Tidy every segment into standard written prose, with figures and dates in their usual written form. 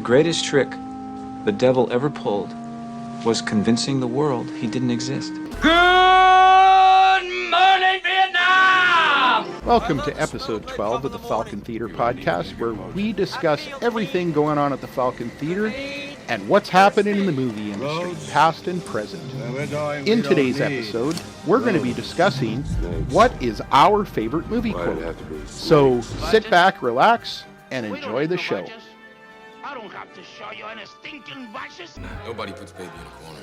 greatest trick the devil ever pulled was convincing the world he didn't exist. Good morning, Vietnam! Welcome to episode 12 of the Falkon Theatre podcast, where we discuss everything going on at the Falkon Theatre and what's happening in the movie industry, past and present. In today's episode, we're going to be discussing what is our favorite movie quote. So sit back, relax, and enjoy the show. I don't have to show you any stinking watches. Nobody puts baby in a corner.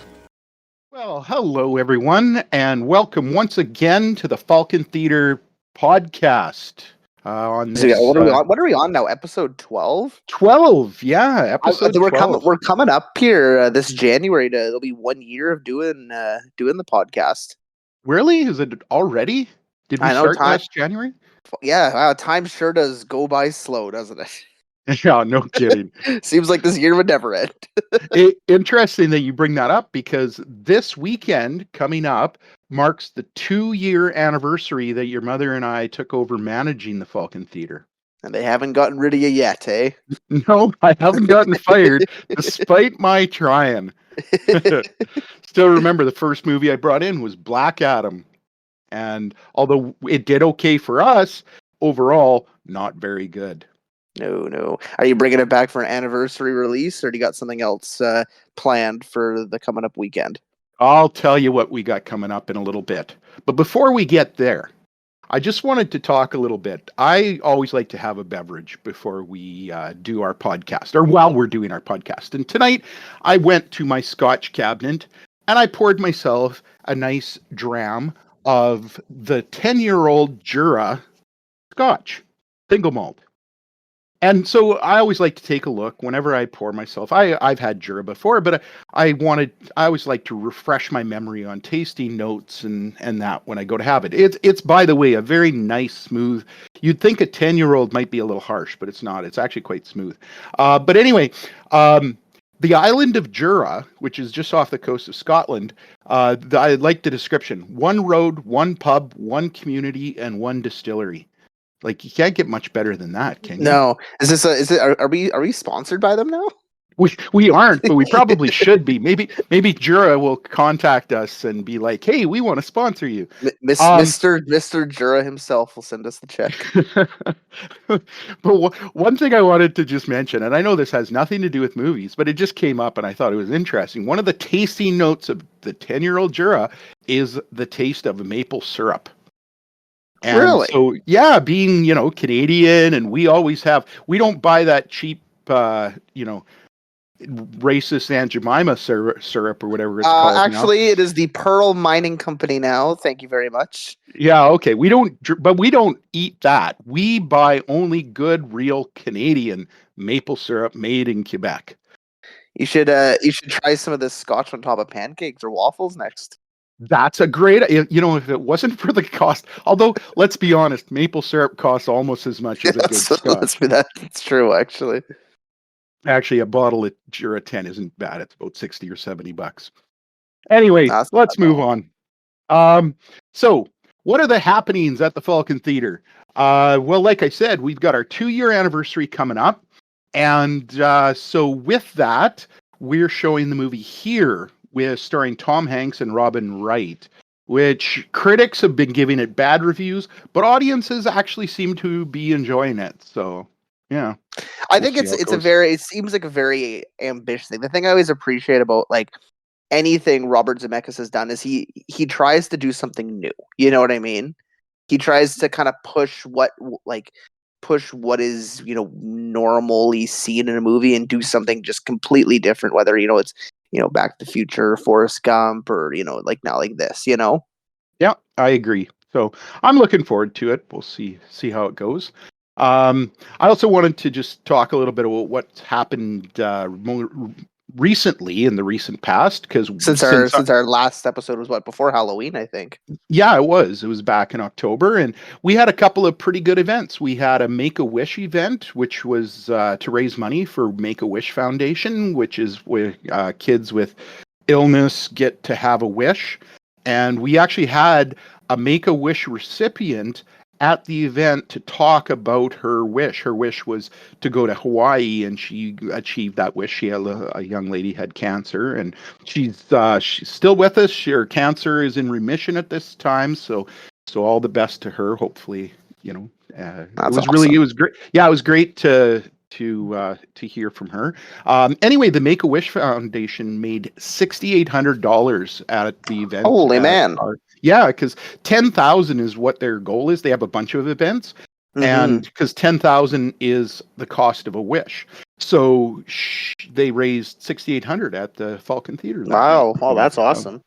Well, hello everyone, and welcome once again to the Falkon Theatre podcast. On this, what are we on now? Episode 12? 12, yeah. Episode 12. We're coming up here this January. It'll be 1 year of doing the podcast. Really? Is it already? Did we start last January? Yeah, time sure does go by slow, doesn't it? Yeah, no kidding. Seems like this year would never end. Interesting that you bring that up, because this weekend coming up marks the 2-year anniversary that your mother and I took over managing the Falkon Theatre. And they haven't gotten rid of you yet, eh? No, I haven't gotten fired, despite my trying. Still remember the first movie I brought in was Black Adam. And although it did okay for us, overall, not very good. No. Are you bringing it back for an anniversary release, or do you got something else planned for the coming up weekend? I'll tell you what we got coming up in a little bit. But before we get there, I just wanted to talk a little bit. I always like to have a beverage before we do our podcast, or while we're doing our podcast. And tonight, I went to my Scotch cabinet, and I poured myself a nice dram of the 10-year-old Jura Scotch, single malt. And so I always like to take a look whenever I pour myself. I've had Jura before, but I always like to refresh my memory on tasting notes and that when I go to have it. It's by the way, a very nice, smooth. You'd think a 10-year-old might be a little harsh, but it's not. It's actually quite smooth. But anyway, the island of Jura, which is just off the coast of Scotland, I like the description: one road, one pub, one community, and one distillery. Like, you can't get much better than that, can you? No. Are we sponsored by them now? We aren't, but we probably should be. Maybe Jura will contact us and be like, "Hey, we want to sponsor you." Mr. Jura himself will send us the check. But one thing I wanted to just mention, and I know this has nothing to do with movies, but it just came up and I thought it was interesting. One of the tasting notes of the 10-year-old Jura is the taste of maple syrup. And really? So, yeah, being, Canadian, and we don't buy that cheap, racist Aunt Jemima syrup or whatever it's called. Actually, it is the Pearl Mining Company now. Thank you very much. Yeah, okay. We don't eat that. We buy only good, real Canadian maple syrup made in Quebec. You should try some of this Scotch on top of pancakes or waffles next. That's a great, if it wasn't for the cost, although let's be honest, maple syrup costs almost as much as a good Scotch. That's true, actually. Actually, a bottle of Jura 10 isn't bad. It's about $60 or $70. Anyway, let's move on. So what are the happenings at the Falkon Theatre? Well, like I said, we've got our 2-year anniversary coming up. And so with that, we're showing the movie Here, starring Tom Hanks and Robin Wright, which critics have been giving it bad reviews, but audiences actually seem to be enjoying it. So, yeah. I think it seems like a very ambitious thing. The thing I always appreciate about anything Robert Zemeckis has done is he tries to do something new. You know what I mean? He tries to kind of push what is, normally seen in a movie and do something just completely different, whether, it's Back to the Future, Forrest Gump, or, now like this, Yeah, I agree. So I'm looking forward to it. We'll see how it goes. I also wanted to just talk a little bit about what's happened more recently in the recent past, because since our last episode was before Halloween, I think. Yeah, it was back in October, and we had a couple of pretty good events. We had a Make-A-Wish event, which was to raise money for Make-A-Wish Foundation, which is where kids with illness get to have a wish. And we actually had a Make-A-Wish recipient at the event to talk about her wish. Her wish was to go to Hawaii, and she achieved that wish. She had a young lady had cancer, and she's still with us. Her cancer is in remission at this time, so all the best to her. Hopefully, it was awesome. really, it was great. Yeah, it was great to hear from her. Anyway, the Make-A-Wish Foundation made $6,800 at the event. Holy man! Yeah, because 10,000 is what their goal is. They have a bunch of events, and because 10,000 is the cost of a wish, so they raised 6,800 at the Falkon Theatre. Wow! Oh, that's awesome.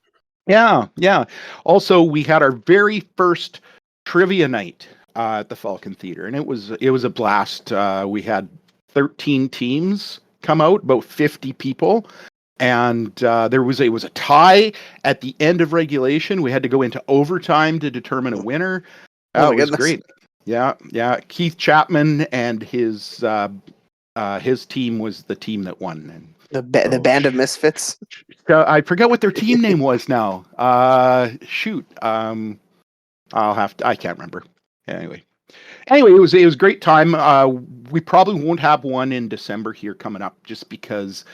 Yeah. Also, we had our very first trivia night at the Falkon Theatre, and it was a blast. We had 13 teams come out, about 50 people, and it was a tie at the end of regulation. We had to go into overtime to determine a winner. It was great. Yeah. Keith Chapman and his team was the team that won. And the Band of Misfits. I forget what their team name was now. Shoot. I can't remember. Anyway, it was a great time. We probably won't have one in December here coming up, just because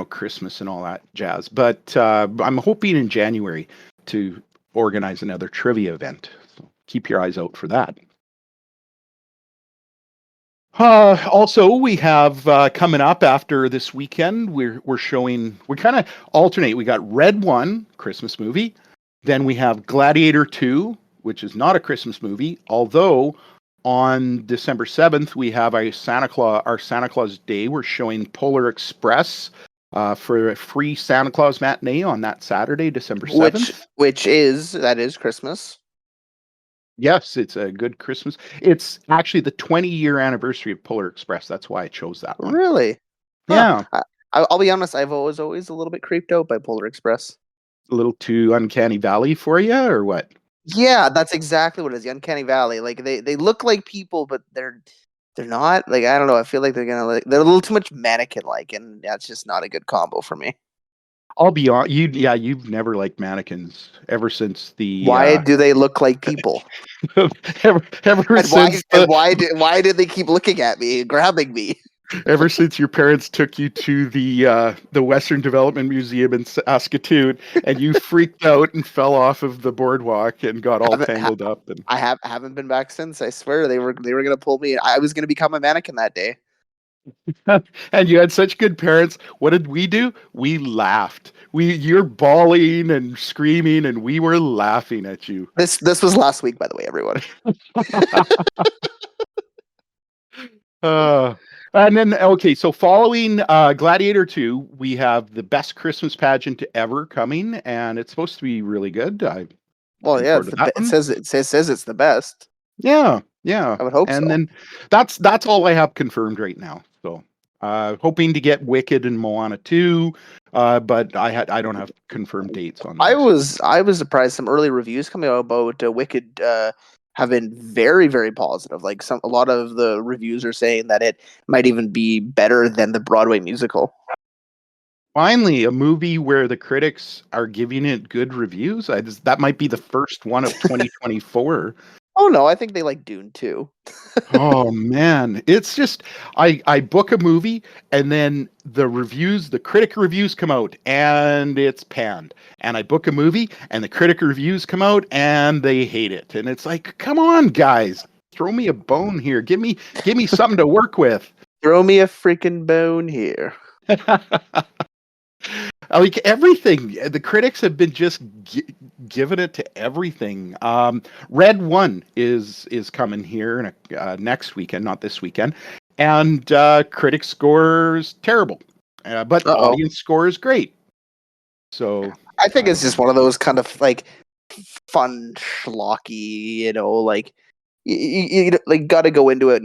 Christmas and all that jazz. But I'm hoping in January to organize another trivia event. So keep your eyes out for that. Also, we have coming up after this weekend, we kind of alternate. We got Red 1, Christmas movie. Then we have Gladiator 2, which is not a Christmas movie, although on December 7th, we have our Santa Claus Day. We're showing Polar Express for a free Santa Claus matinee on that Saturday, December 7th. That is Christmas. Yes, it's a good Christmas. It's actually the 20-year anniversary of Polar Express. That's why I chose that one. Really? Yeah. I'll be honest, I've always a little bit creeped out by Polar Express. A little too Uncanny Valley for you, or what? Yeah, that's exactly what it is. The Uncanny Valley. Like they look like people, but they're not. Like, I don't know. I feel like they're a little too much mannequin-like, and that's just not a good combo for me. I'll be honest. You've never liked mannequins ever since the. Why do they look like people? ever since. Why did they keep looking at me, grabbing me? Ever since your parents took you to the Western Development Museum in Saskatoon, and you freaked out and fell off of the boardwalk and got all tangled up. And I haven't been back since. I swear they were going to pull me. I was going to become a mannequin that day. And you had such good parents. What did we do? We laughed. You're bawling and screaming, and we were laughing at you. This was last week, by the way, everyone. And then, okay, so following Gladiator 2, we have the best Christmas pageant ever coming, and it's supposed to be really good. It says it's the best. Yeah. I would hope so. And then that's all I have confirmed right now. So, hoping to get Wicked and Moana 2, but I don't have confirmed dates on that. I was surprised. Some early reviews coming out about Wicked have been very, very positive. Like a lot of the reviews are saying that it might even be better than the Broadway musical. Finally, a movie where the critics are giving it good reviews. That might be the first one of 2024. Oh no, I think they like Dune too. Oh man, it's just I book a movie and then the critic reviews come out and it's panned. And I book a movie and the critic reviews come out and they hate it. And it's like, come on, guys, throw me a bone here. Give me something to work with. Throw me a freaking bone here. Like everything, the critics have been just giving it to everything. Red 1 is coming here next weekend, not this weekend, and critic score is terrible, but audience score is great. So I think it's just one of those kind of like fun schlocky, like you like got to go into it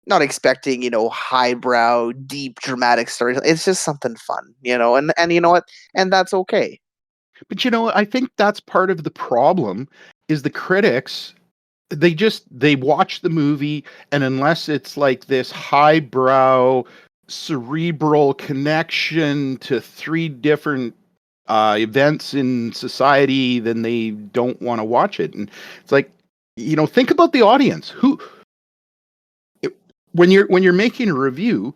not expecting, highbrow, deep, dramatic stories. It's just something fun, and you know what? And that's okay. But I think that's part of the problem is the critics, they watch the movie, and unless it's like this highbrow, cerebral connection to 3 different events in society, then they don't want to watch it. And it's like, think about the audience. When you're making a review,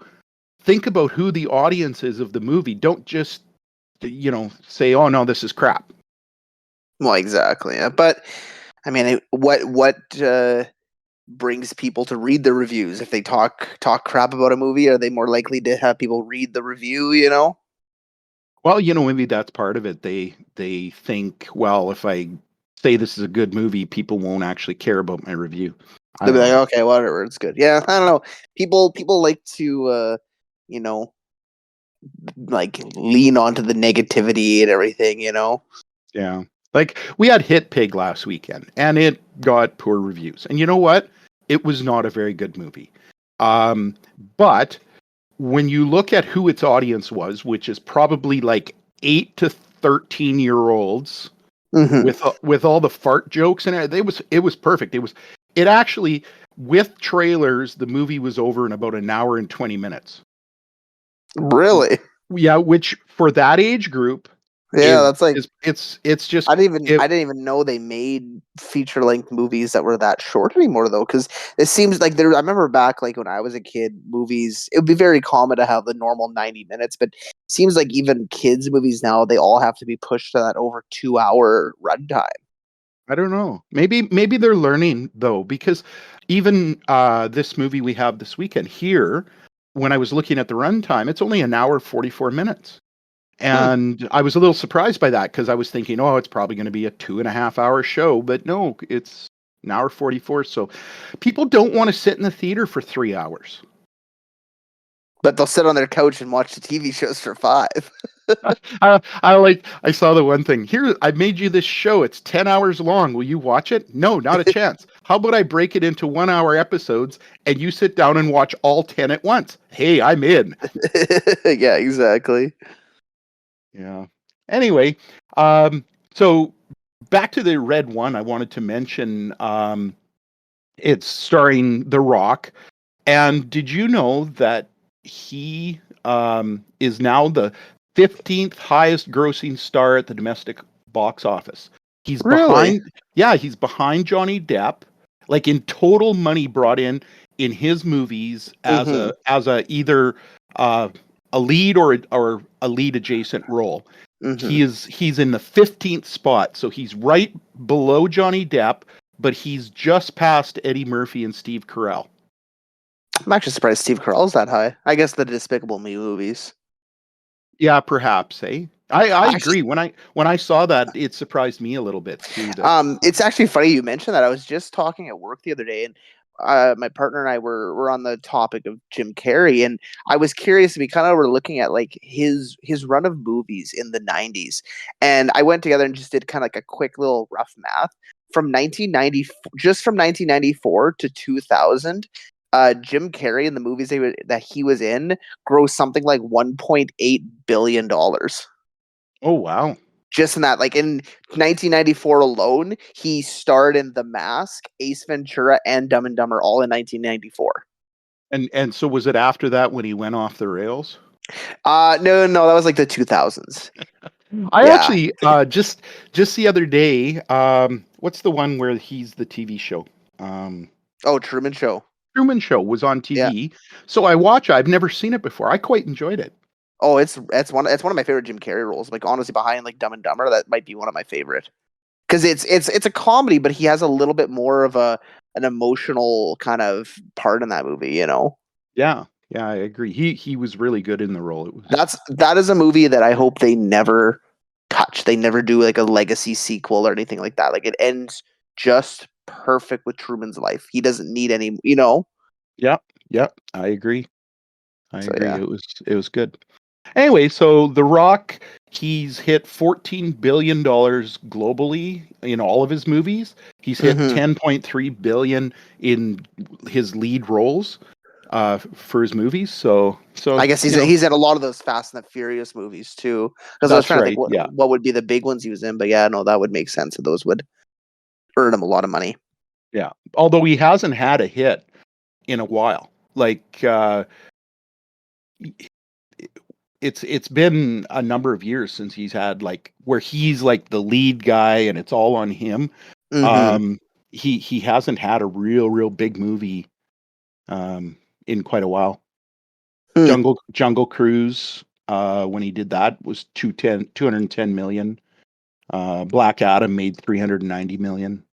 think about who the audience is of the movie. Don't just say, "Oh no, this is crap." Well, exactly. But I mean, what brings people to read the reviews? If they talk crap about a movie, are they more likely to have people read the review? Well, maybe that's part of it. They think, well, if I say this is a good movie, people won't actually care about my review. They'll be like, okay, whatever, it's good. Yeah, I don't know. People like to, like lean onto the negativity and everything. Yeah. Like we had Hit Pig last weekend and it got poor reviews. And you know what? It was not a very good movie. But when you look at who its audience was, which is probably like 8 to 13-year-olds with all the fart jokes in it, it was perfect. It actually, with trailers, the movie was over in about an hour and 20 minutes. Really? Yeah, which for that age group, yeah, that's like it's just I didn't even know they made feature length movies that were that short anymore though, because it seems like I remember back like when I was a kid, movies, it would be very common to have the normal 90 minutes, but it seems like even kids movies now, they all have to be pushed to that over 2 hour runtime. I don't know. Maybe they're learning though, because even this movie we have this weekend here, when I was looking at the runtime, it's only an hour 44 minutes. And I was a little surprised by that because I was thinking, oh, it's probably going to be a 2.5 hour show, but no, it's an hour 44. So people don't want to sit in the theater for 3 hours. But they'll sit on their couch and watch the TV shows for 5. I saw the one thing here. I made you this show. It's 10 hours long. Will you watch it? No, not a chance. How about I break it into 1 hour episodes and you sit down and watch all 10 at once? Hey, I'm in. Yeah, exactly. Yeah. Anyway, so back to the Red One, I wanted to mention it's starring The Rock. And did you know that he is now the 15th highest grossing star at the domestic box office? He's Really? he's behind Johnny Depp. Like in total money brought in his movies as a either a lead or a lead adjacent role. He's in the 15th spot, so he's right below Johnny Depp, but he's just past Eddie Murphy and Steve Carell. I'm actually surprised Steve Carell's that high. I guess the Despicable Me movies. Yeah, perhaps. I agree. When I saw that, it surprised me a little bit too. It's actually funny you mentioned that. I was just talking at work the other day, and my partner and I were on the topic of Jim Carrey, and I was curious. We kind of were looking at like his run of movies in the 90s, and I went together and just did kind of like a quick little rough math from 1990, just from 1994 to 2000. Jim Carrey and the movies that he was in grossed something like $1.8 billion. Oh wow! Just in that, like in 1994 alone, he starred in The Mask, Ace Ventura, and Dumb and Dumber, all in 1994. And so was it after that when he went off the rails? No, that was like the 2000s. I actually just the other day, what's the one where he's the TV show? Truman Show. Truman Show was on TV. Yeah. So I watch it. I've never seen it before. I quite enjoyed it. Oh, it's one of my favorite Jim Carrey roles. Like honestly, behind like Dumb and Dumber, that might be one of my favorite. Because it's a comedy, but he has a little bit more of an emotional kind of part in that movie, Yeah, I agree. He was really good in the role. That is a movie that I hope they never touch. They never do like a legacy sequel or anything like that. Like it ends just perfect with Truman's life. He doesn't need any, Yep. I agree. I agree. Yeah. It was good. Anyway, so The Rock, he's hit $14 billion globally in all of his movies. He's hit $10.3 billion in his lead roles for his movies. So I guess he's in a lot of those Fast and the Furious movies too. Because I was trying to think what would be the big ones he was in, but yeah, no, that would make sense. That those would earn him a lot of money. Yeah, although he hasn't had a hit in a while. Like it's been a number of years since he's had like where he's like the lead guy and it's all on him. he hasn't had a real big movie in quite a while. Hmm. Jungle Cruise, when he did that, was 210 million. Black Adam made 390 million.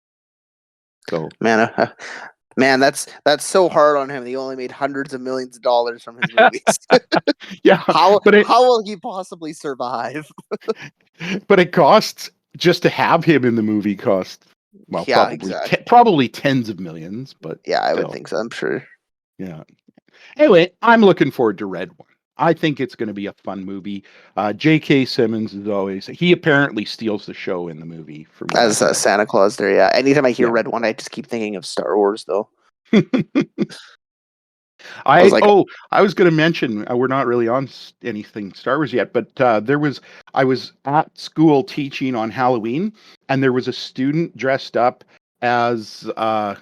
So Man, that's so hard on him. He only made hundreds of millions of dollars from his movies. yeah, how but it how will he possibly survive? but it costs just to have him in the movie cost well Yeah, probably exactly. probably tens of millions, but Yeah, I would still, think so. I'm sure. yeah. Anyway, I'm looking forward to Red One. I think it's going to be a fun movie. J.K. Simmons is always he apparently steals the show in the movie from what As I've read. Santa Claus there, yeah. Anytime I hear Yeah. Red One, I just keep thinking of Star Wars, though. I was I like, oh I was going to mention we're not really on anything Star Wars yet, but I was at school teaching on Halloween, and there was a student dressed up as a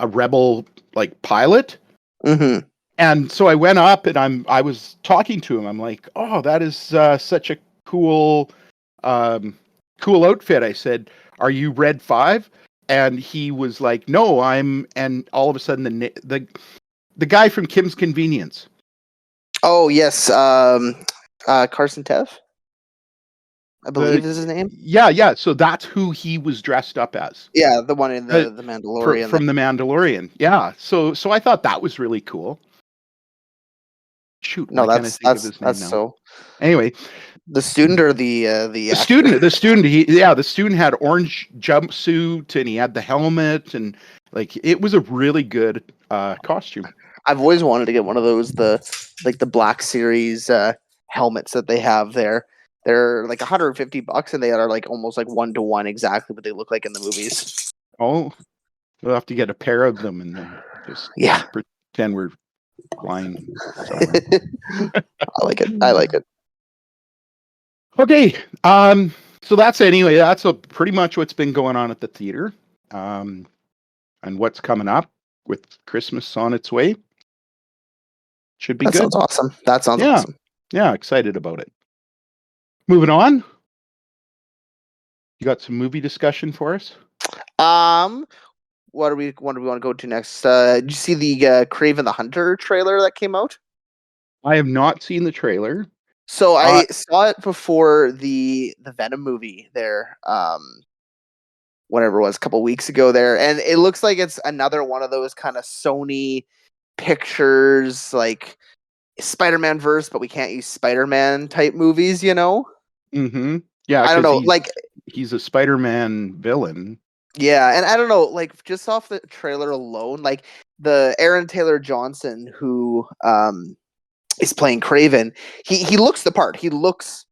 rebel like pilot, mm-hmm. and so I went up and I was talking to him. I'm like, oh, that is such a cool cool outfit. I said, are you Red 5? And he was like, no, and all of a sudden the guy from Kim's Convenience. Oh yes, Carson Tev, I The believe is his name. yeah. So that's who he was dressed up as. Yeah, the one in Uh, the Mandalorian. from the Mandalorian. Yeah. So I thought that was really cool. Shoot, No, why can't I think of his name that's now? so. Anyway, The student or the the actor? student, the student had orange jumpsuit and he had the helmet and like it was a really good costume. I've always wanted to get one of those the Black Series helmets that they have there. They're like $150 and they are like almost like 1-to-1 exactly what they look like in the movies. Oh, we'll have to get a pair of them and then just Yeah. pretend we're flying somewhere. I like it. I like it. Okay. So that's pretty much what's been going on at the theater. And what's coming up with Christmas on its way. Should be That good. sounds awesome. That sounds Yeah. awesome. Yeah, excited about it. Moving on. You got some movie discussion for us? What do we want to go to next? Did you see the Kraven the Hunter trailer that came out? I have not seen the trailer. So I saw it before the Venom movie there, whatever it was, a couple weeks ago there, and it looks like it's another one of those kind of Sony Pictures like Spider-Man verse, but we can't use Spider-Man type movies, you know? Mm-hmm. Yeah, I don't know, he's a Spider-Man villain. yeah, and I don't know, like just off the trailer alone, like the Aaron Taylor Johnson who is playing Kraven, he looks the part. He looks,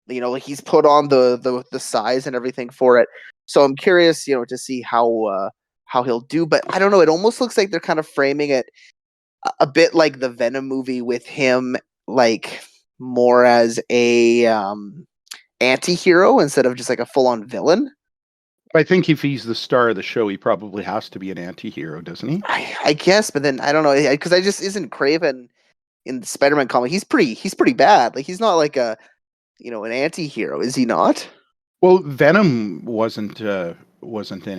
like he's put on the size and everything for it. So I'm curious, to see how he'll do. But I don't know. It almost looks like they're kind of framing it a bit like the Venom movie with him, like more as a anti-hero instead of just like a full-on villain. I think if he's the star of the show, he probably has to be an anti-hero, doesn't he? I guess, but then I don't know, because I just isn't Kraven in the Spider-Man comic. He's pretty bad. Like he's not like an anti-hero, is he not? Well, Venom wasn't an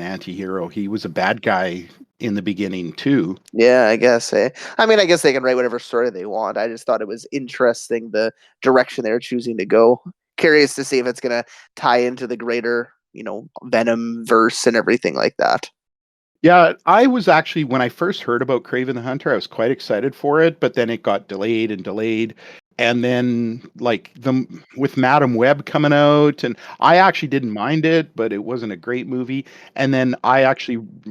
anti-hero. He was a bad guy in the beginning too. Yeah, I guess. I mean, I guess they can write whatever story they want. I just thought it was interesting the direction they're choosing to go. Curious to see if it's gonna tie into the greater, Venom verse and everything like that. Yeah, I was actually, when I first heard about Kraven the Hunter, I was quite excited for it, but then it got delayed and delayed. And then like with Madam Web coming out, and I actually didn't mind it, but it wasn't a great movie. And then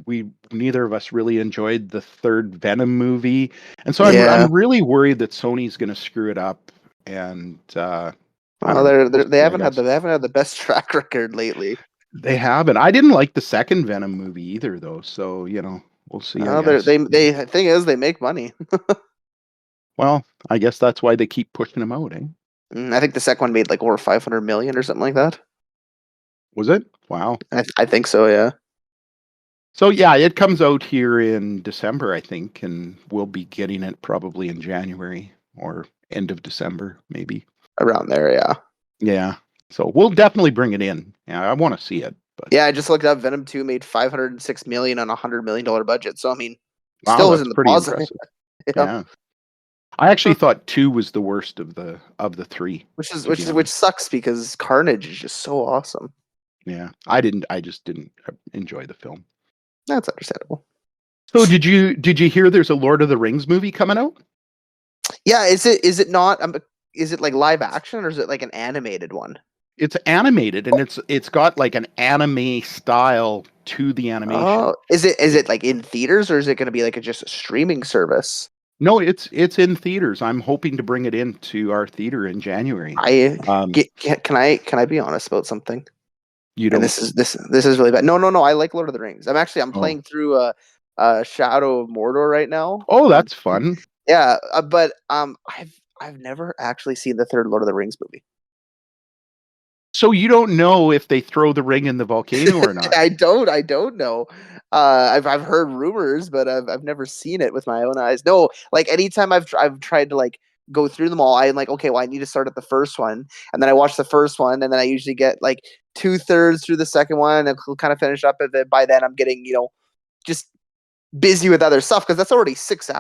we neither of us really enjoyed the third Venom movie. And so I'm really worried that Sony's going to screw it up. And I Well, don't know. they haven't had the best track record lately. They haven't. I didn't like the second Venom movie either, though. So we'll see. I guess. The thing is, they make money. Well, I guess that's why they keep pushing them out, eh? I think the second one made like over 500 million or something like that. Was it? Wow. I think so, yeah. So yeah, it comes out here in December, I think, and we'll be getting it probably in January or end of December, maybe. Around there, yeah. Yeah. So we'll definitely bring it in. Yeah, I want to see it. But Yeah, I just looked up. Venom 2 made $506 million on a $100 million budget. So I mean, wow, still was that's in the pretty positive. impressive. Yep. Yeah, I actually thought 2 was the worst of the three. Which sucks because Carnage is just so awesome. Yeah, I just didn't enjoy the film. That's understandable. So did you hear there's a Lord of the Rings movie coming out? Yeah, is it not? Is it like live action or is it like an animated one? It's animated, and it's got like an anime style to the animation. Oh, is it like in theaters or is it going to be like just a streaming service? No, it's in theaters. I'm hoping to bring it into our theater in January. Can I be honest about something? You don't. And this is really bad. No. I like Lord of the Rings. I'm playing through Shadow of Mordor right now. Oh, that's fun. Yeah, but I've never actually seen the third Lord of the Rings movie. So you don't know if they throw the ring in the volcano or not? I don't know. I've heard rumors, but I've never seen it with my own eyes. No, like anytime I've tried to like go through them all, I'm like, okay, well, I need to start at the first one, and then I watch the first one, and then I usually get like 2/3 through the second one, and kind of finish up. And then by then, I'm getting just busy with other stuff because that's already 6 to 8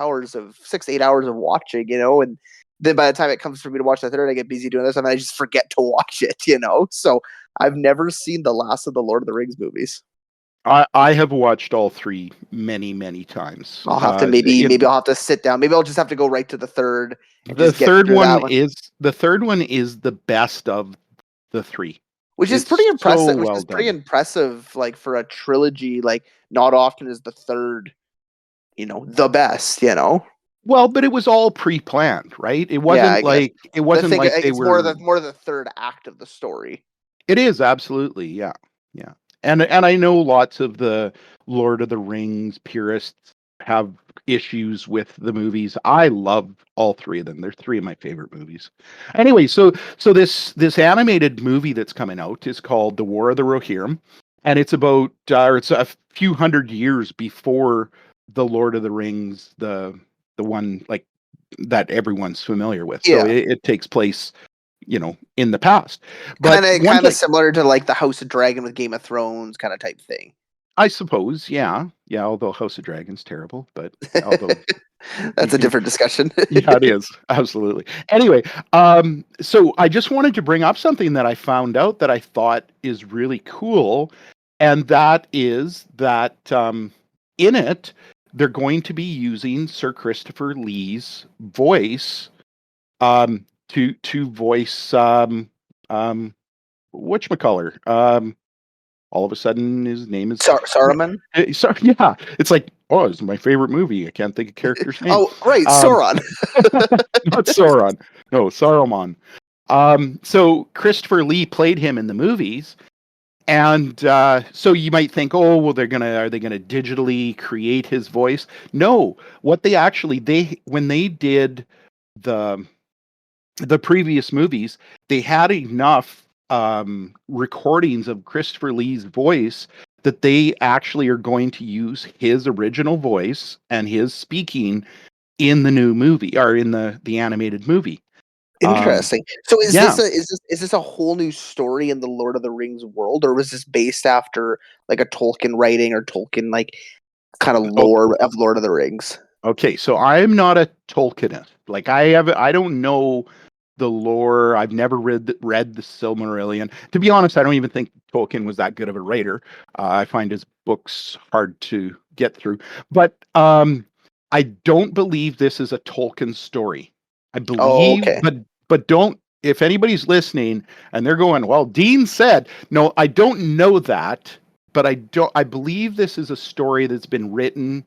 hours of watching, and then by the time it comes for me to watch the third, I get busy doing this and I just forget to watch it, so I've never seen the last of the Lord of the Rings movies. I have watched all 3 many, many times. I'll have to maybe I'll have to sit down. Maybe I'll just have to go right to the third. The third one is the best of the 3. Which is pretty impressive. Pretty impressive, like for a trilogy. Like not often is the third, the best. Well, but it was all pre-planned, right? It wasn't they were more the third act of the story. It is absolutely, yeah. And I know lots of the Lord of the Rings purists have issues with the movies. I love all 3 of them. They're 3 of my favorite movies. Anyway, so this animated movie that's coming out is called The War of the Rohirrim, and it's about it's a few hundred years before the Lord of the Rings, the one like that everyone's familiar with. Yeah. So it takes place in the past, but kind of similar to like the House of Dragon with Game of Thrones kind of type thing. I suppose, yeah. Although House of Dragon's terrible, but although that's a different discussion. Yeah, it is absolutely. Anyway, so I just wanted to bring up something that I found out that I thought is really cool, and that is that in it they're going to be using Sir Christopher Lee's voice to voice whatchamacallit. All of a sudden his name is Saruman. Yeah, it's like, oh, it's my favorite movie. I can't think of character's name. Oh, right, Sauron. Not Sauron. No, Saruman. So Christopher Lee played him in the movies, and so you might think, oh, well, are they gonna digitally create his voice? No, what when they did the previous movies, they had enough recordings of Christopher Lee's voice that they actually are going to use his original voice and his speaking in the new movie or in the animated movie. Interesting. So is this a whole new story in the Lord of the Rings world, or was this based after like a Tolkien writing or Tolkien like kind of lore of Lord of the Rings? Okay, so I'm not a Tolkienist. Like I don't know the lore. I've never read the Silmarillion. To be honest, I don't even think Tolkien was that good of a writer. I find his books hard to get through. But I don't believe this is a Tolkien story. I believe, but don't. If anybody's listening and they're going, well, Dean said, no, I don't know that, but I believe this is a story that's been written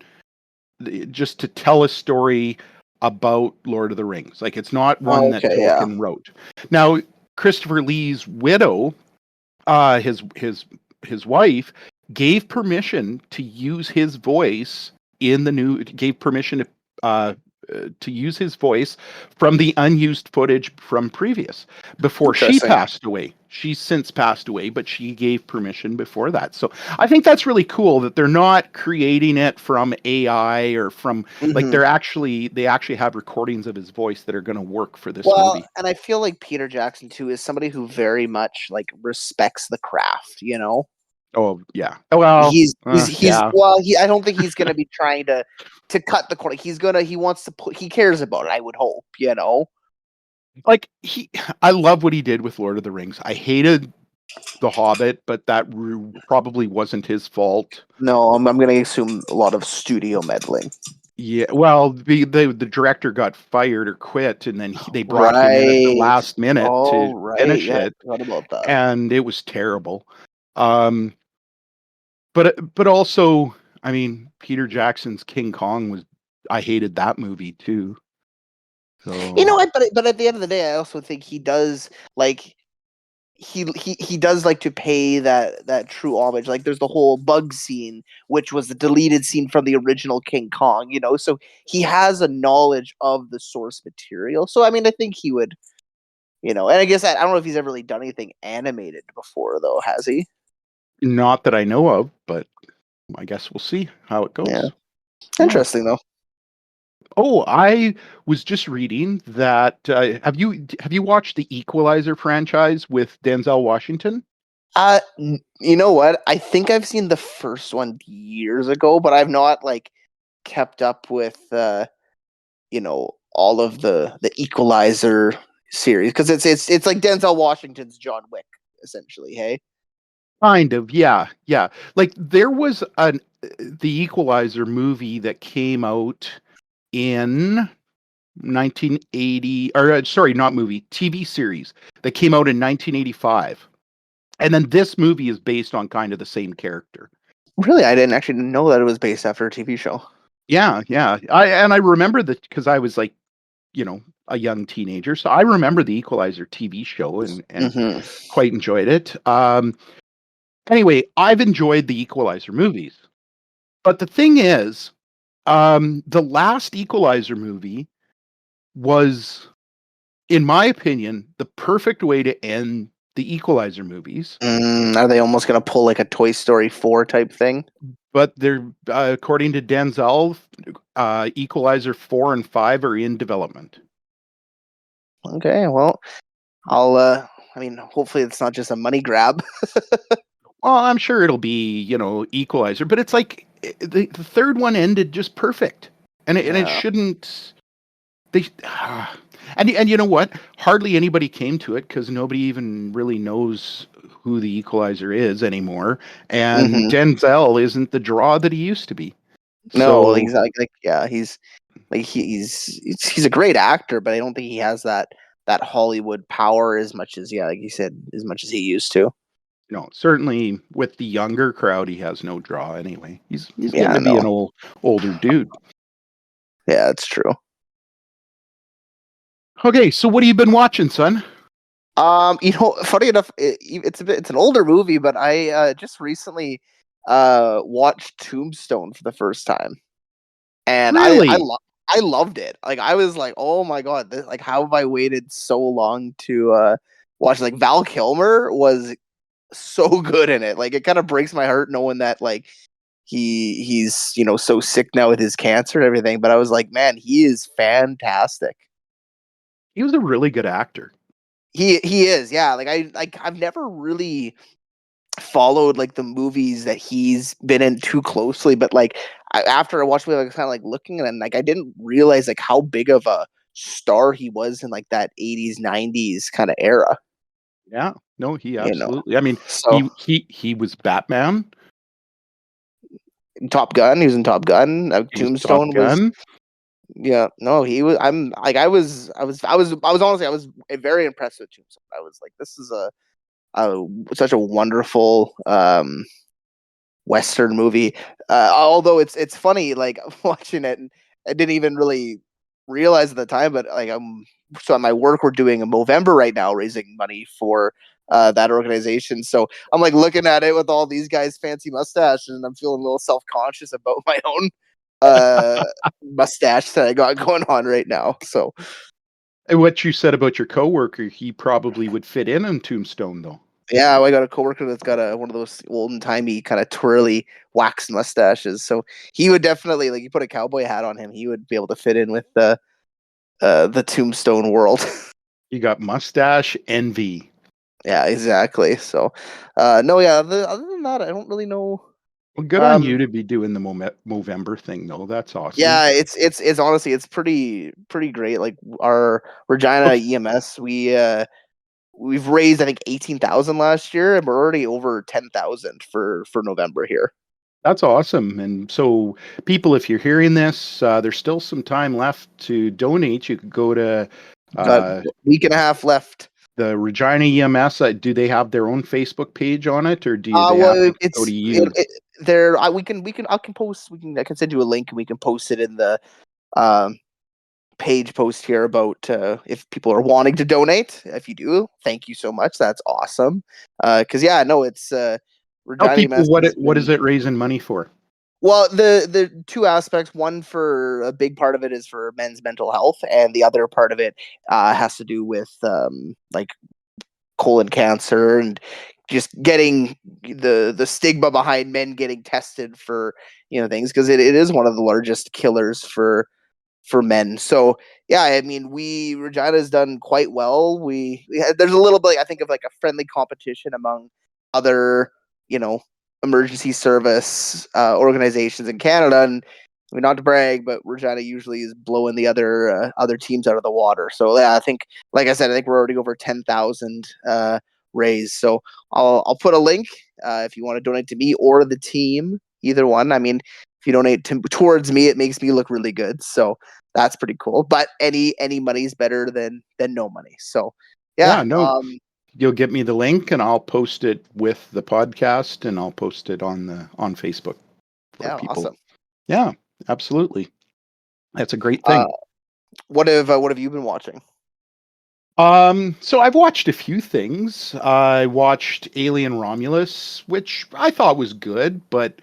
just to tell a story about Lord of the Rings. Like it's not one that Tolkien wrote. Now, Christopher Lee's widow, his wife, gave permission to use his voice gave permission to use his voice from the unused footage from previous before she passed away. She's since passed away, but she gave permission before that. So I think that's really cool that they're not creating it from AI or from like they actually have recordings of his voice that are going to work for this movie. And I feel like Peter Jackson too is somebody who very much like respects the craft, Oh yeah. Well, He's yeah. well. I don't think he's gonna be trying to cut the corner. He wants to put. He cares about it. I would hope. Like I love what he did with Lord of the Rings. I hated The Hobbit, but that probably wasn't his fault. No, I'm gonna assume a lot of studio meddling. Yeah, well, the director got fired or quit, and then they brought him in at the Right. last minute Oh, to right. finish Yeah, I it, forgot about that. and it was terrible. Um, but also, I mean, Peter Jackson's King Kong was. I hated that movie too. You know So what? But at the end of the day, I also think he does like he does like to pay that true homage. Like there's the whole bug scene, which was the deleted scene from the original King Kong. So he has a knowledge of the source material. So I mean, I think he would. And I guess I don't know if he's ever really done anything animated before, though, has he? not that I know of, but I guess we'll see how it Yeah. goes. Interesting, though. Oh, I was just reading that. Have you watched the Equalizer franchise with Denzel Washington? You know what? I think I've seen the first one years ago, but I've not like kept up with all of the Equalizer series because it's like Denzel Washington's John Wick, essentially. Hey. Kind of, yeah, yeah. Like there was the Equalizer movie that came out in 1980, or sorry, not movie, TV series that came out in 1985. And then this movie is based on kind of the same character. Really, I didn't actually know that it was based after a TV show. Yeah, yeah. I remember that because I was like, a young teenager, so I remember the Equalizer TV show and Mm-hmm. quite enjoyed it. Anyway, I've enjoyed the Equalizer movies, but the thing is, the last Equalizer movie was, in my opinion, the perfect way to end the Equalizer movies. Are they almost gonna pull like a Toy Story 4 type thing? But they're according to Denzel, Equalizer 4 and 5 are in development. Okay, well, I'll. I mean, hopefully it's not just a money grab. Well, I'm sure it'll be, Equalizer, but it's like the third one ended just perfect, and it Yeah. shouldn't. They and you know what? Hardly anybody came to it because nobody even really knows who the Equalizer is anymore, and Mm-hmm. Denzel isn't the draw that he used to be. No, So exactly. Like, yeah, he's he's a great actor, but I don't think he has that Hollywood power as much as like you said, as much as he used to. certainly with the younger crowd, he has no draw anyway. He's getting Yeah, to be no. an older dude. Yeah, it's true. Okay, so what have you been watching, son? Funny enough, it's an older movie, but I just recently watched Tombstone for the first time, and Really? I loved it. Like I was like, oh my god, like how have I waited so long to watch? Like Val Kilmer was so good in it. Like it kind of breaks my heart knowing that like he's so sick now with his cancer and everything. But I was like, man, he is fantastic. He was a really good actor. He is, yeah. I've never really followed like the movies that he's been in too closely, but like after I watched it, I was kind of like looking at it, and like I didn't realize like how big of a star he was in like that 80s 90s kind of era. Yeah. No, he You know, absolutely. I mean, so he was Batman. Top Gun, he was in Top Gun. He was Top Tombstone was. Gun. Yeah, no, he was. I'm like, I was honestly, I was very impressed with Tombstone. I was like, this is a such a wonderful Western movie. Although it's funny, like watching it, and I didn't even really realize at the time, but like so at my work we're doing a Movember right now, raising money for that organization. So I'm like looking at it with all these guys' fancy mustaches, and I'm feeling a little self conscious about my own uh mustache that I got going on right now. So And what you said about your coworker, he probably would fit in Tombstone, though. yeah, I got a coworker that's got one of those olden timey kind of twirly wax mustaches. So he would definitely like you put a cowboy hat on him, he would be able to fit in with the Tombstone world. You got mustache envy. Yeah, exactly. So, no, yeah. Other than that, I don't really know. Well, good on you to be doing the Movember thing, though. That's awesome. Yeah, it's honestly it's pretty great. Like our Regina EMS, we've raised I think 18,000 last year, and we're already over 10,000 for November here. That's awesome. And so, people, if you're hearing this, there's still some time left to donate. You could go to Got uh, a week and a half left. the Regina EMS. Do they have their own Facebook page on it, or do they have Well, to go to you? there. I can post. I can send you a link, and we can post it in the um page post here about if people are wanting to donate. If you do, thank you so much. That's awesome. Because yeah, no, it's Tell Regina people EMS has what been. is it raising money for? Well, the two aspects. One for a big part of it is for men's mental health, and the other part of it has to do with like colon cancer and just getting the stigma behind men getting tested for things because it is one of the largest killers for men. So yeah, I mean, Regina has done quite well. There's a little bit, I think, of like a friendly competition among other, you know, emergency service organizations in Canada, and I mean, not to brag, but Regina usually is blowing the other teams out of the water. So yeah, I think, like I said, I think we're already over 10,000 raised. So I'll put a link if you want to donate to me or the team, either one. I mean, if you donate towards me, it makes me look really good. So that's pretty cool. But any money is better than no money. So Yeah, yeah, no, you'll get me the link, and I'll post it with the podcast, and I'll post it on Facebook for yeah, people. awesome. Yeah, absolutely. That's a great Uh, thing. what have you been watching? So I've watched a few things. I watched Alien Romulus, which I thought was good, but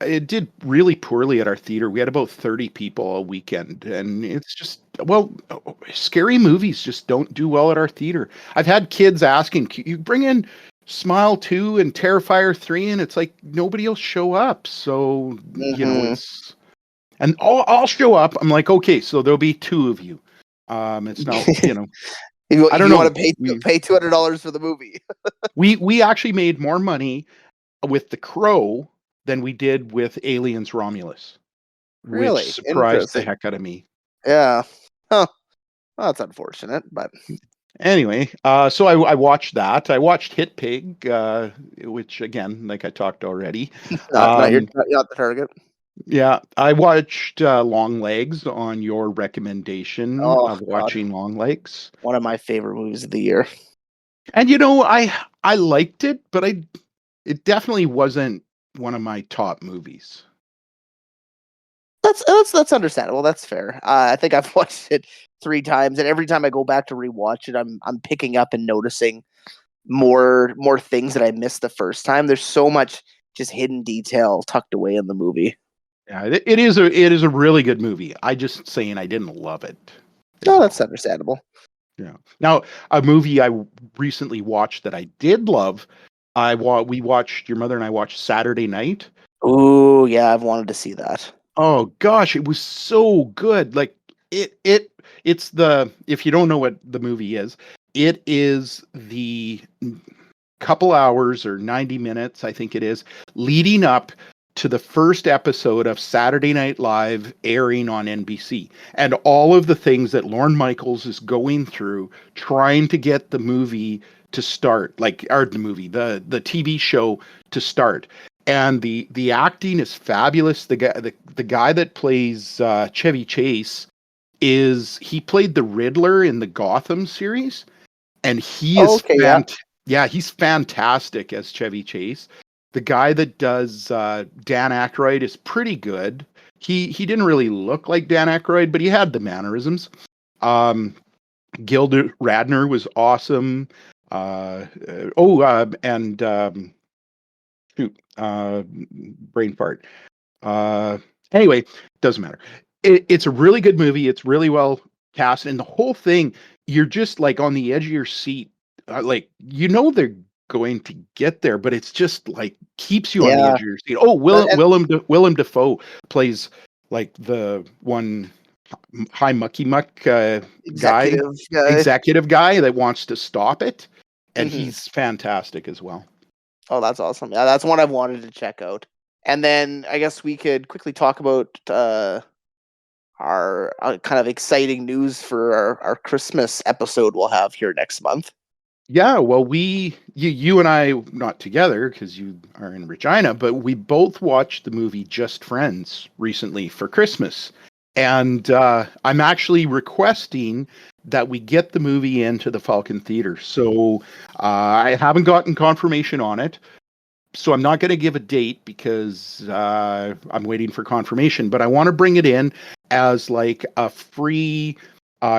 it did really poorly at our theater. We had about 30 people all weekend, and it's just, well, scary movies just don't do well at our theater. I've had kids asking, "Can you bring in Smile 2 and Terrifier 3?" And it's like nobody will show up. So, Mm-hmm. it's, and I'll show up. I'm like, okay, so there'll be two of you. It's not, I If don't you know. want to pay $200 for the movie. We actually made more money with The Crow than we did with Aliens Romulus, which Really surprised the interesting. heck out of me. Yeah. Huh. Well, that's unfortunate, but Anyway, so I watched that. I watched Hit Pig, which again, like I talked already. not Um, not the target. yeah, I watched Long Legs on your recommendation Oh of God, watching Long Legs, one of my favorite movies of the year. and I liked it, but it definitely wasn't one of my top movies. That's understandable. That's fair. I think I've watched it 3 times, and every time I go back to rewatch it, I'm picking up and noticing more things that I missed the first time. There's so much just hidden detail tucked away in the movie. Yeah, it is a really good movie. I just saying I didn't love it No, is that's all. understandable. Yeah. Now, a movie I recently watched that I did love, we watched, your mother and I watched Saturday Night. Oh yeah, I've wanted to see that. Oh gosh, it was so good. Like it's the, if you don't know what the movie is, it is the couple hours or 90 minutes, I think it is, leading up to the first episode of Saturday Night Live airing on NBC. And all of the things that Lorne Michaels is going through trying to get the movie to start, like, or the TV show to start. And the acting is fabulous. The guy that plays Chevy Chase he played the Riddler in the Gotham series, and he Oh, is okay, yeah. yeah, he's fantastic as Chevy Chase. The guy that does Dan Aykroyd is pretty good. He didn't really look like Dan Aykroyd, but he had the mannerisms. Um, Gilda Radner was awesome. And shoot, brain fart. Anyway, doesn't matter. It's a really good movie. It's really well cast, and the whole thing, you're just like on the edge of your seat. Like, they're going to get there, but it's just like keeps you on the edge Yeah. of your seat. Oh, And Willem Dafoe plays like the one high mucky muck guy, executive guy. executive guy that wants to stop it. and he's fantastic as well. Oh, that's awesome. Yeah, that's one I've wanted to check out. And then I guess we could quickly talk about our kind of exciting news for our Christmas episode we'll have here next month. Yeah, well, you and I, not together because you are in Regina, but we both watched the movie Just Friends recently for Christmas. And I'm actually requesting that we get the movie into the Falkon Theatre. So I haven't gotten confirmation on it. So I'm not going to give a date because I'm waiting for confirmation. But I want to bring it in as like a free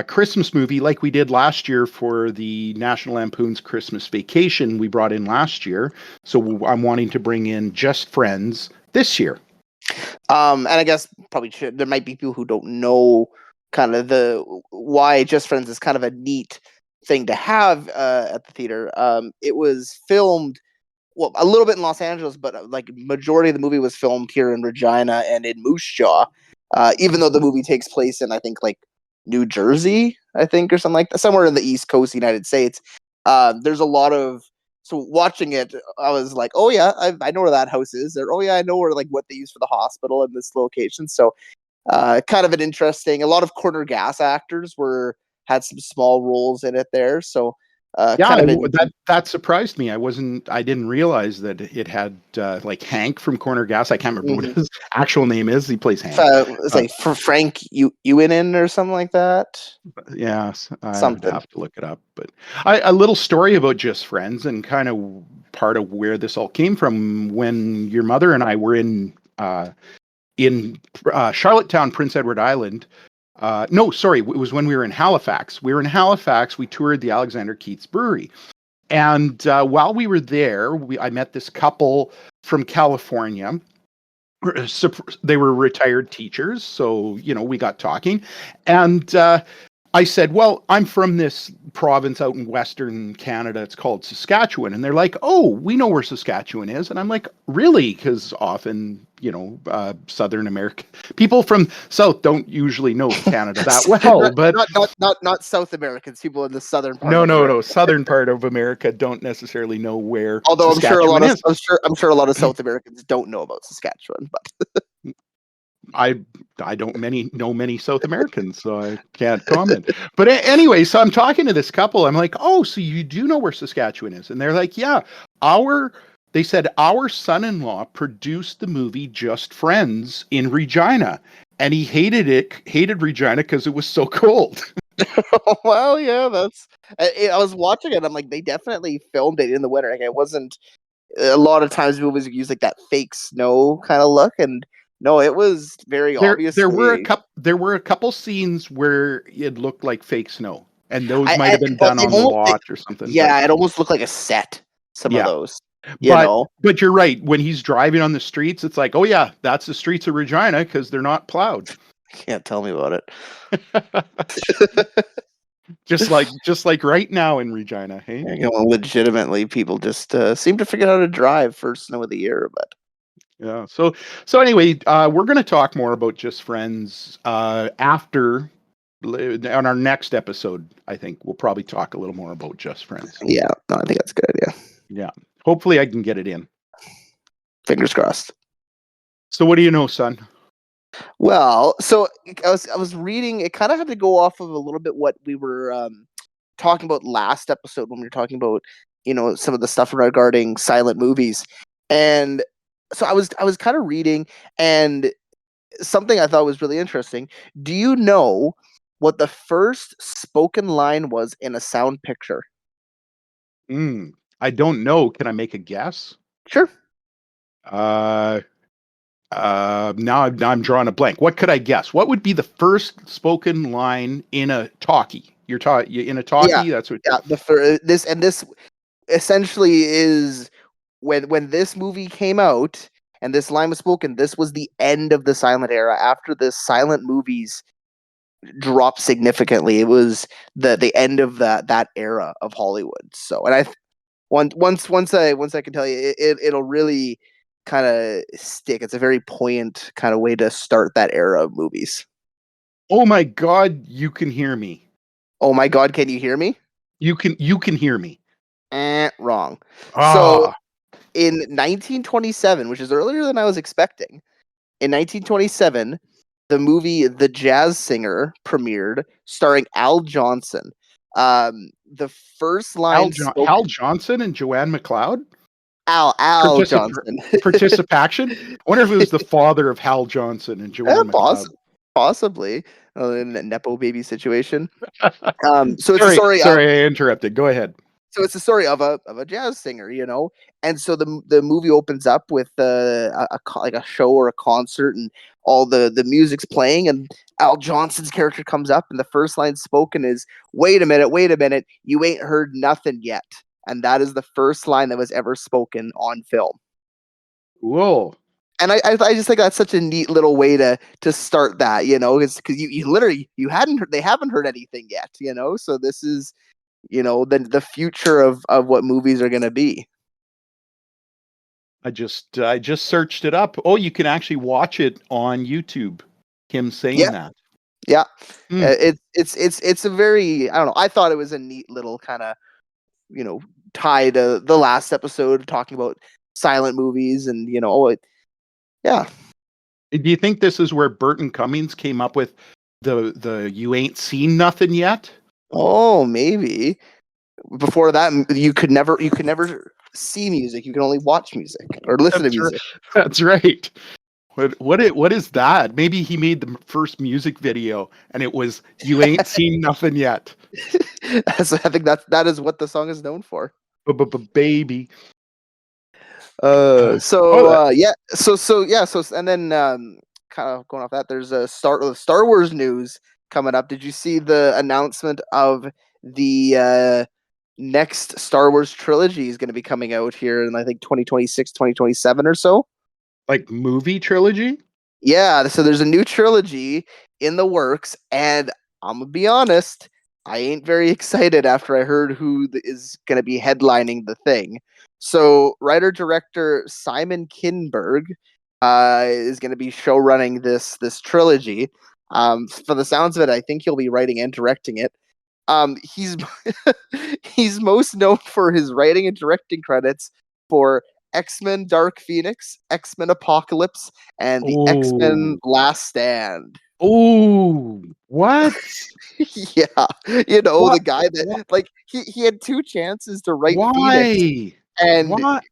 Christmas movie like we did last year for the National Lampoon's Christmas Vacation we brought in last year. So I'm wanting to bring in Just Friends this year. And I guess there might be people who don't know kind of why Just Friends is kind of a neat thing to have at the theater. It was filmed, well, a little bit in Los Angeles, but like majority of the movie was filmed here in Regina and in Moose Jaw. Even though the movie takes place in, I think, like New Jersey, I think, or something like that, somewhere in the East Coast, United States. There's a lot of, so watching it, I was like, oh yeah, I know where that house is, or oh yeah, I know where, like, what they use for the hospital in this location. So kind of an interesting, a lot of corner gas actors had some small roles in it there. So that surprised me. I didn't realize that it had like Hank from Corner Gas. I can't remember what his actual name is. He plays Hank. It's like for Frank Ewanin or something like that. Yeah, I would have to look it up. But a little story about Just Friends and kind of part of where this all came from. When your mother and I were in Charlottetown, Prince Edward Island. No, sorry, it was when we were in Halifax. We were in Halifax. We toured the Alexander Keith's Brewery. And while we were there, I met this couple from California. They were retired teachers. So, we got talking. And I said, well, I'm from this province out in Western Canada. It's called Saskatchewan. And they're like, oh, we know where Saskatchewan is. And I'm like, really? Because often, Southern America, people from South don't usually know Canada that well. But not South Americans, people in the southern part. No. Southern part of America don't necessarily know where. Although I'm sure a lot of South Americans don't know about Saskatchewan, but I don't know many South Americans, so I can't comment. But anyway, so I'm talking to this couple. I'm like, oh, so you do know where Saskatchewan is? And they're like, yeah, they said our son-in-law produced the movie Just Friends in Regina, and he hated Regina because it was so cold. Well, yeah, I was watching it. I'm like, they definitely filmed it in the winter. Like, it wasn't, a lot of times movies use like that fake snow kind of look, and no, it was very obvious. There were a couple scenes where it looked like fake snow, and those might have been done on the lot or something. Yeah, it almost looked like a set. Some of those. But you're right. When he's driving on the streets, it's like, oh yeah, that's the streets of Regina because they're not plowed. Can't tell me about it. just like right now in Regina, hey. Legitimately, people just seem to figure out how to drive for snow of the year, but. Yeah. So anyway, we're going to talk more about Just Friends after on our next episode. I think we'll probably talk a little more about Just Friends. Yeah, no, I think that's a good idea. Yeah. Hopefully I can get it in. Fingers crossed. So what do you know, son? Well, so I was reading, it kind of had to go off of a little bit what we were talking about last episode when we were talking about, some of the stuff regarding silent movies. And so I was kind of reading, and something I thought was really interesting. Do you know what the first spoken line was in a sound picture? I don't know. Can I make a guess? Sure. Now I'm drawing a blank. What could I guess? What would be the first spoken line in a talkie? You're in a talkie. Yeah, that's what. Yeah. This essentially is when this movie came out and this line was spoken. This was the end of the silent era. After the silent movies dropped significantly, it was the end of that era of Hollywood. So, and once I can tell you, it'll really kind of stick. It's a very poignant kind of way to start that era of movies. Oh my God, you can hear me. Oh my God, can you hear me? You can hear me. Wrong. So Ah, in 1927, which is earlier than I was expecting, in 1927, the movie The Jazz Singer premiered, starring Al Johnson. The first line spoken. Hal Johnson and Joanne McLeod? Al Johnson. Participation? I wonder if it was the father of Hal Johnson and Joanne McLeod. Possibly in a nepo baby situation. So it's a Sorry, story. I interrupted. Go ahead. So it's a story of a jazz singer, and so the movie opens up with like a show or a concert, and all the music's playing, and Al Johnson's character comes up, and the first line spoken is, wait a minute, you ain't heard nothing yet," and that is the first line that was ever spoken on film. Whoa. And I just think that's such a neat little way to start that, because you literally they haven't heard anything yet, so this is the future of what movies are going to be. I just searched it up. Oh, you can actually watch it on YouTube. Him saying that. Yeah. Hmm. It's a very, I don't know. I thought it was a neat little kind of, tie to the last episode talking about silent movies and, yeah. Do you think this is where Burton Cummings came up with the you ain't seen nothing yet? Oh, maybe. Before that, you could never see music. You can only watch music or listen to music. That's right. What is that? Maybe he made the first music video and it was "You Ain't Seen Nothing Yet." So I think that is what the song is known for. Baby. So Oh, yeah. So and then kind of going off that, there's a Star Wars news coming up. Did you see the announcement of the next Star Wars trilogy is going to be coming out here in, I think, 2026, 2027 or so? like movie trilogy? Yeah, so there's a new trilogy in the works, and I'm gonna be honest, I ain't very excited after I heard who is gonna be headlining the thing. So writer director Simon Kinberg is gonna be show running this trilogy. For the sounds of it, I think he'll be writing and directing it. He's he's most known for his writing and directing credits for X-Men Dark Phoenix, X-Men Apocalypse, and the X-Men Oh. Last Stand. Oh, what? Yeah, What? the guy What? that, like, he had two chances to write Phoenix Why? and What?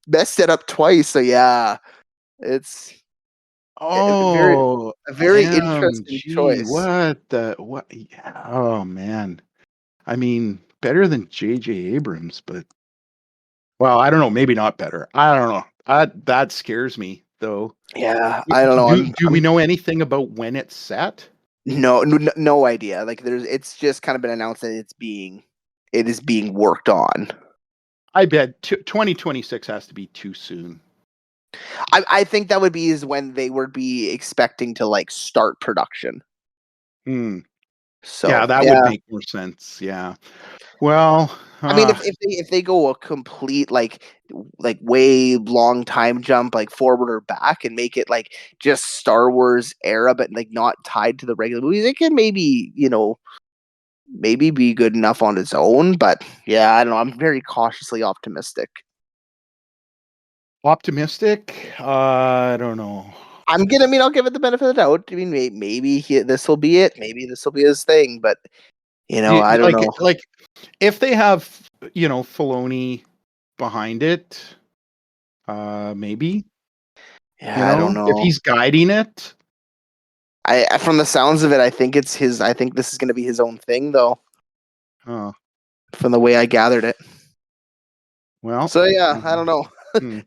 messed it up twice. So yeah, it's a very Oh, interesting MG. choice. What the what? Yeah. Oh man. I mean, better than J.J. Abrams, but well, I don't know. Maybe not better. I don't know. That scares me though. Yeah, I don't know. Do we know anything about when it's set? No idea. Like, it's just kind of been announced that it is being worked on. I bet 2026 has to be too soon. I think that would be is when they would be expecting to, like, start production. Hmm. So Yeah, that would make more sense. Yeah. Well, I mean, if they go a complete like way long time jump, like forward or back, and make it like just Star Wars era, but like not tied to the regular movies, it can maybe maybe be good enough on its own. But yeah, I don't know. I'm very cautiously optimistic. optimistic. I don't know. I'll give it the benefit of the doubt. I mean, maybe this will be it. Maybe this will be his thing. But I don't know. Like if they have Filoni behind it, maybe Yeah, I don't if know. he's guiding it. From the sounds of it, I think it's his. I think this is going to be his own thing, though. Oh, From the way I gathered it. well. So yeah, I don't know. Hmm.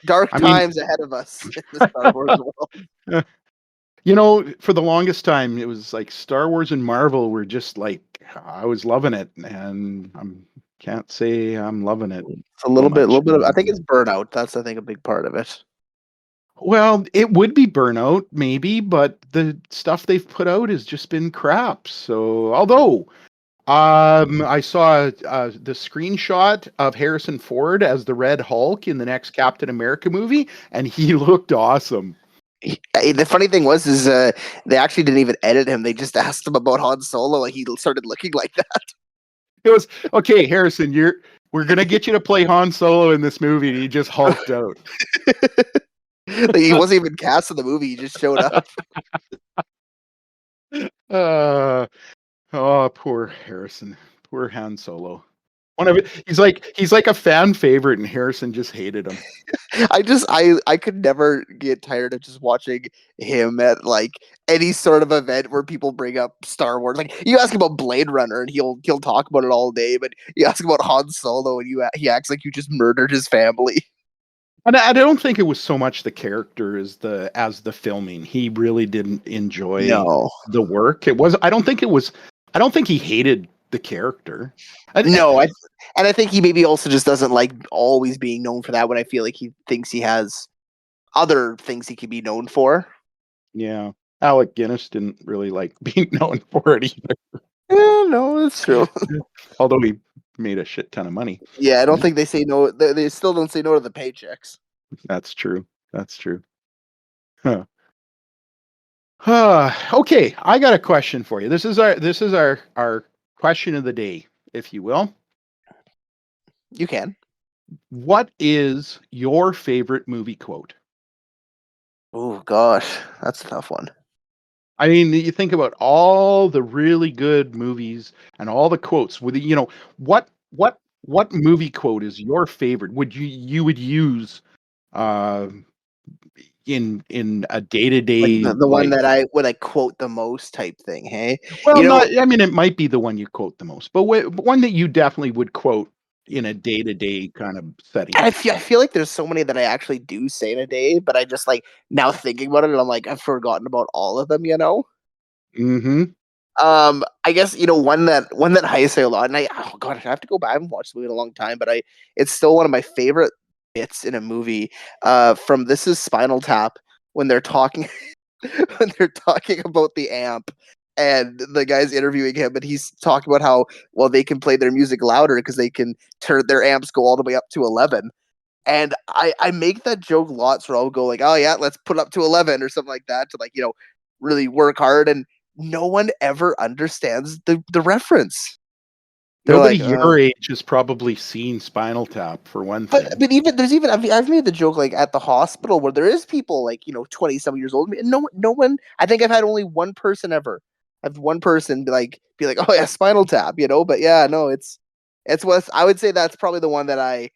Dark I mean, times ahead of us in the Star Wars world. for the longest time, it was like Star Wars and Marvel were just like I was loving it, and I can't say I'm loving it It's a so little much bit of. I anymore. think it's burnout. That's, I think, a big part of it. Well, it would be burnout, maybe, but the stuff they've put out has just been crap. So, although I saw the screenshot of Harrison Ford as the Red Hulk in the next Captain America movie, and he looked awesome. The funny thing was, is they actually didn't even edit him. They just asked him about Han Solo, and he started looking like that. It was okay, Harrison. We're gonna get you to play Han Solo in this movie, and he just hulked out. He wasn't even cast in the movie; he just showed up. Poor Harrison, poor Han Solo. One of it, he's like a fan favorite, and Harrison just hated him. I could never get tired of just watching him at like any sort of event where people bring up Star Wars. Like you ask about Blade Runner and he'll talk about it all day, but you ask about Han Solo and he acts like you just murdered his family. And I don't think it was so much the character as the filming. He really didn't enjoy the work. I don't think he hated the character. I think he maybe also just doesn't like always being known for that, when I feel like he thinks he has other things he could be known for. Yeah. Alec Guinness didn't really like being known for it either. Yeah, no, that's true. Although he made a shit ton of money. Yeah, I don't think they say no. They still don't say no to the paychecks. That's true. Huh. Okay, I got a question for you. This is our question of the day, if you will. You can. What is your favorite movie quote? Oh gosh, that's a tough one. I mean, you think about all the really good movies and all the quotes. With what movie quote is your favorite? Would you would use in a day-to-day, like the one that I would quote the most type thing? Hey, well, I mean, it might be the one you quote the most, but one that you definitely would quote in a day-to-day kind of setting. I feel like there's so many that I actually do say in a day, but I just now thinking about it, and I'm like, I've forgotten about all of them. Mm-hmm. I guess one that I say a lot, and I have to go back. I haven't watched the movie in a long time, but it's still one of my favorite bits in a movie. From This Is Spinal Tap, when they're talking about the amp, and the guy's interviewing him, and he's talking about how they can play their music louder because they can turn their amps go all the way up to 11. And I make that joke lots where I'll go like, oh yeah, let's put up to 11 or something like that to really work hard, and no one ever understands the reference. Nobody your age has probably seen Spinal Tap, for one thing. But I've made the joke at the hospital where there is people 20-some years old, and no one. I think I've had only one person ever. I've one person be like, oh yeah, Spinal Tap, But yeah, no, it's what I would say. That's probably the one that I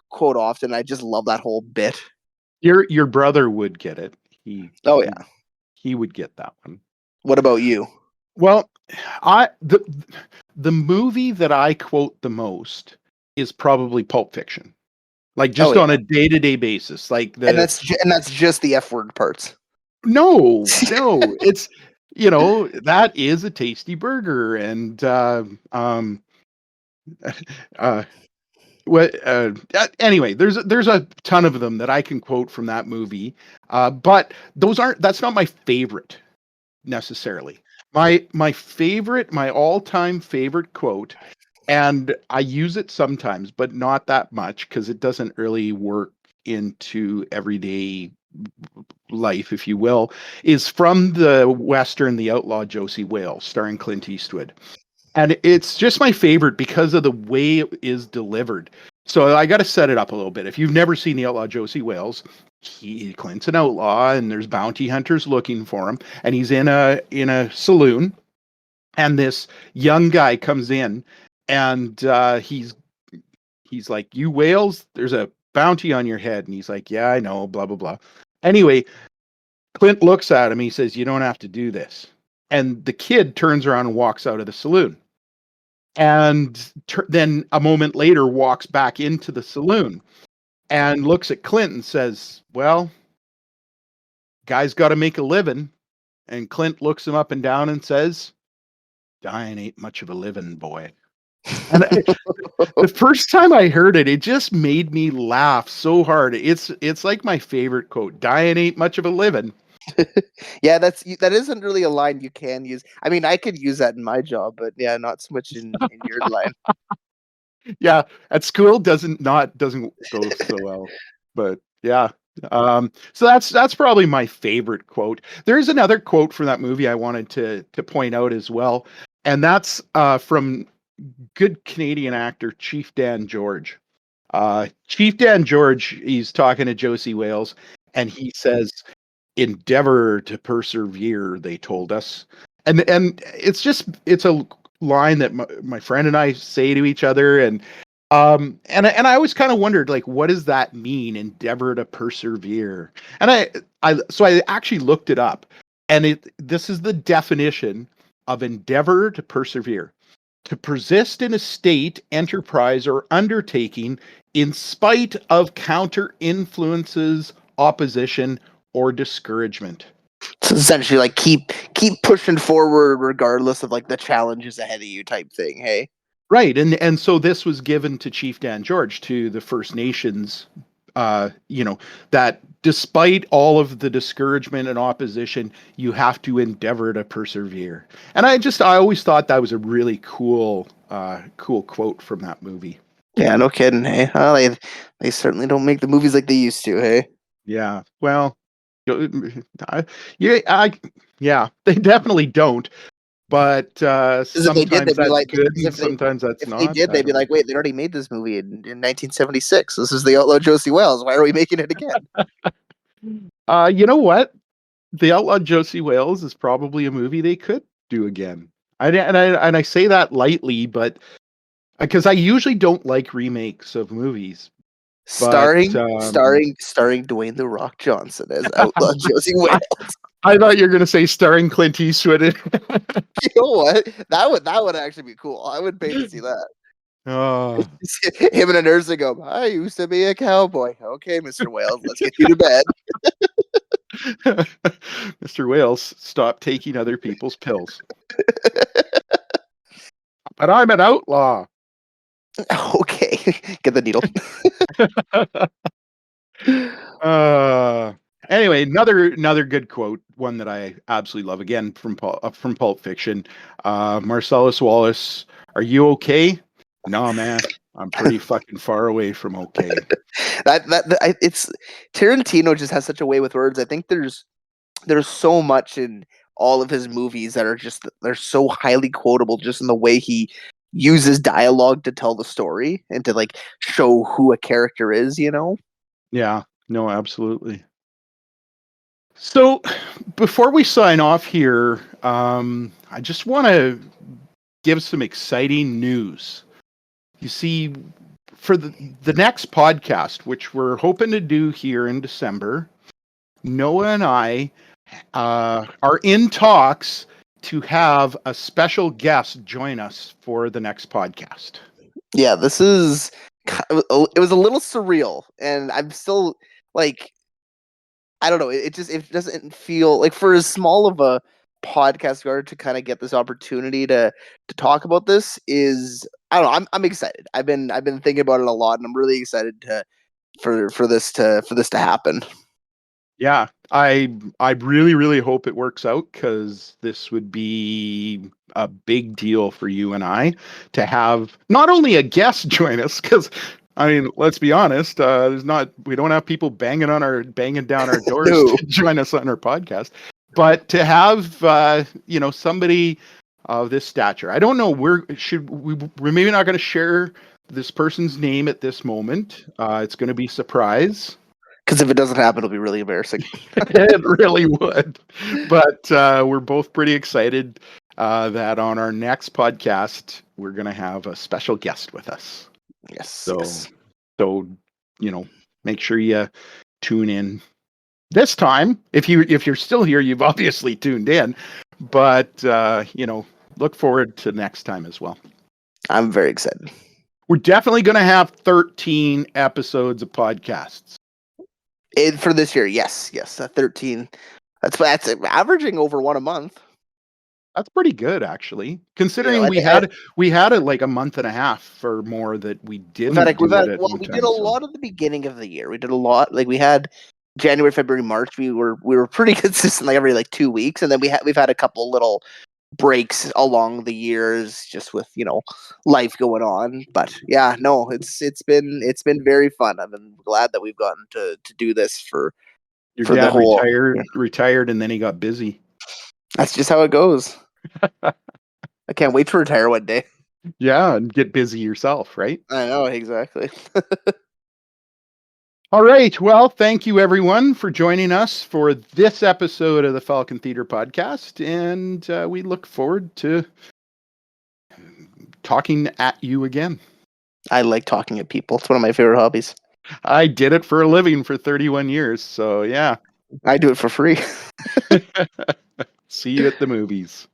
quote often. I just love that whole bit. Your brother would get it. He would get that one. What about you? Well, the movie that I quote the most is probably Pulp Fiction. On a day-to-day basis. And that's just the F word parts. No, it's that is a tasty burger, and anyway, there's a ton of them that I can quote from that movie, but that's not my favorite necessarily. My all-time favorite quote, and I use it sometimes, but not that much because it doesn't really work into everyday life, if you will, is from the Western The Outlaw Josie Wales, starring Clint Eastwood. And it's just my favorite because of the way it is delivered. So I got to set it up a little bit. If you've never seen The Outlaw Josie Wales, Clint's an outlaw, and there's bounty hunters looking for him, and he's in a saloon, and this young guy comes in, and he's like, "You Wales, there's a bounty on your head," and he's like, "Yeah, I know, blah blah blah." Anyway, Clint looks at him. He says, "You don't have to do this." And the kid turns around and walks out of the saloon. And then a moment later walks back into the saloon and looks at Clint and says, "Well, guy's got to make a living." And Clint looks him up and down and says, "Dying ain't much of a living, boy." And the first time I heard it, it just made me laugh so hard. It's like my favorite quote. Dying ain't much of a living. Yeah, that isn't really a line you can use. I mean, I could use that in my job, but yeah, not so much in your line. Yeah, at school doesn't go so well, but yeah. So that's probably my favorite quote. There's another quote from that movie I wanted to point out as well, and that's from good Canadian actor, Chief Dan George. Chief Dan George, he's talking to Josie Wales, and he says, "Endeavor to persevere," they told us. And it's a line that my friend and I say to each other, and I always kind of wondered, like, what does that mean, endeavor to persevere? And I actually looked it up, and this is the definition of endeavor to persevere: to persist in a state, enterprise, or undertaking in spite of counter influences, opposition, or discouragement. So essentially, like keep pushing forward regardless of like the challenges ahead of you, type thing. Hey. Right, and so this was given to Chief Dan George, to the First Nations, that despite all of the discouragement and opposition, you have to endeavor to persevere. And I always thought that was a really cool quote from that movie. Yeah, no kidding. Hey, well, they certainly don't make the movies like they used to. Hey. Yeah, well, yeah, they definitely don't. But sometimes that's good, and sometimes that's not. If they did, they'd be like, "Wait, they already made this movie in 1976. This is The Outlaw Josie Wales. Why are we making it again?" You know what? The Outlaw Josie Wales is probably a movie they could do again. And I say that lightly, but because I usually don't like remakes of movies. Starring Dwayne The Rock Johnson as Outlaw Josie Wales. I thought you were gonna say starring Clint Eastwood. You know what? That would actually be cool. I would pay to see that. Oh. Him in a nursing home. I used to be a cowboy. Okay, Mr. Wales, let's get you to bed. Mr. Wales, stop taking other people's pills. But I'm an outlaw. Okay, get the needle. Anyway, another good quote, one that I absolutely love, again from Pulp Fiction. Marcellus Wallace, "Are you okay?" "No, man, I'm pretty fucking far away from okay." It's Tarantino just has such a way with words. I think there's so much in all of his movies that they're so highly quotable, just in the way he uses dialogue to tell the story and to like show who a character is. Yeah, no, absolutely. So before we sign off here, I just want to give some exciting news. You see, for the next podcast, which we're hoping to do here in December, Noah and I are in talks to have a special guest join us for the next podcast. Yeah, this is. It was a little surreal, and I'm still like, I don't know. It doesn't feel like, for as small of a podcast we are, to kind of get this opportunity to talk about this is, I don't know. I'm excited. I've been thinking about it a lot, and I'm really excited for this to happen. Yeah, I really, really hope it works out, because this would be a big deal for you and I to have not only a guest join us, because I mean, let's be honest, we don't have people banging down our doors No. to join us on our podcast, but to have somebody of this stature. I don't know, we're maybe not going to share this person's name at this moment. It's going to be surprise. Because if it doesn't happen, it'll be really embarrassing. It really would. But we're both pretty excited that on our next podcast, we're going to have a special guest with us. Yes. So make sure you tune in this time. If you're still here, you've obviously tuned in. But look forward to next time as well. I'm very excited. We're definitely going to have 13 episodes of podcasts. For this year, yes, 13. That's averaging over one a month. That's pretty good, actually, considering we had like a month and a half or more that we didn't. We did a lot at the beginning of the year. We did a lot. Like, we had January, February, March. We were pretty consistent, like every 2 weeks, and then we've had a couple little breaks along the years, just with life going on. But yeah, no, it's been very fun. I've been glad that we've gotten to do this for your for dad the whole retired, and then he got busy. That's just how it goes. I can't wait to retire one day. Yeah, and get busy yourself, right? I know, exactly. All right. Well, thank you everyone for joining us for this episode of the Falkon Theatre podcast. And we look forward to talking at you again. I like talking to people. It's one of my favorite hobbies. I did it for a living for 31 years. So, yeah. I do it for free. See you at the movies.